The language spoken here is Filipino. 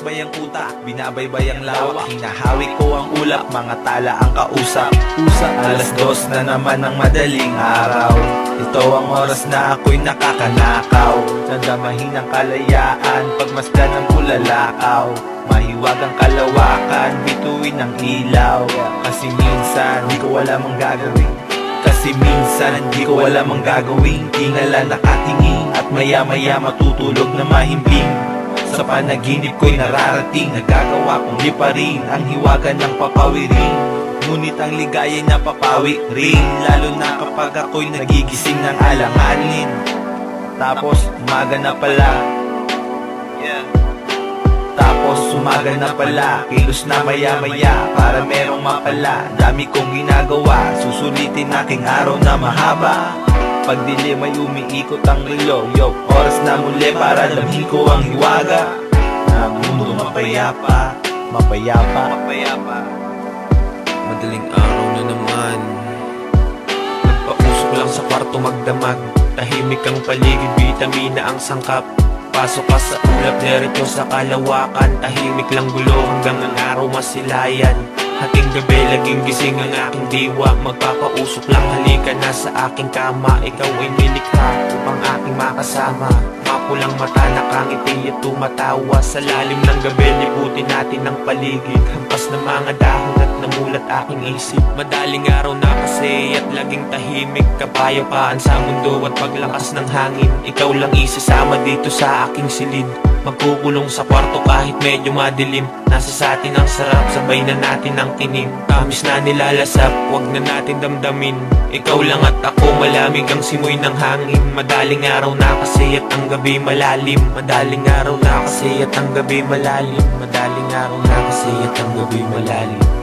Sinasakbay ang utak, binabaybay ang lawak, hinahawik ko ang ulap, mga tala ang kausap. Alas 2 na naman ng madaling araw, ito ang oras na ako'y nakakanakaw. Nadamahin ang kalayaan, pagmasdan ng bulalakaw, mahiwagang kalawakan, bituin ng ilaw. Kasi minsan, di ko alam ang gagawin. Kasi minsan, di ko alam ang gagawin. Tingala nakatingin at maya-maya matutulog na mahimbing. Sa panaginip ko'y nararating, nagagawa kong liparin ang hiwaga ng papawirin. Ngunit ang ligaya'y napapawi rin, lalo na kapag ako'y nagigising ng alanganin. Tapos umaga na pala, tapos umaga na pala, kilos na maya-maya para merong mapala. Dami kong ginagawa, susulitin aking araw na mahaba. Pag dilim ay umiikot ang relo, yo, oras na muli para damhin ko ang hiwaga ng mundo mapayapa, mapayapa, mapayapa. Madaling araw na naman, nagpausok lang sa kwarto magdamag. Tahimik ang paligid, vitamina ang sangkap. Pasok ka sa ulap, diretso sa kalawakan. Tahimik lang gulo hanggang ang araw masilayan. Hating gabi, laging gising ang aking diwa. Magpapausok lang, halika na sa aking kama. Ikaw ay nilikha upang aking makasama. Mapulang mata, nakangiti at tumatawa. Sa lalim ng gabi, liputin natin ang paligid. Hampas ng mga dahon at namulat aking isip. Madaling araw na kasi at laging tahimik. Kapayapaan sa mundo at paglakas ng hangin. Ikaw lang isasama dito sa aking silid. Magkukulong sa kwarto kahit medyo madilim. Nasa sa atin ang sarap, sabay na natin ang tinim. Tamis na nilalasap, wag na natin damdamin. Ikaw lang at ako, malamig ang simoy ng hangin. Madaling araw na kasi at ang gabi malalim. Madaling araw na kasi at ang gabi malalim. Madaling araw na kasi at ang gabi malalim.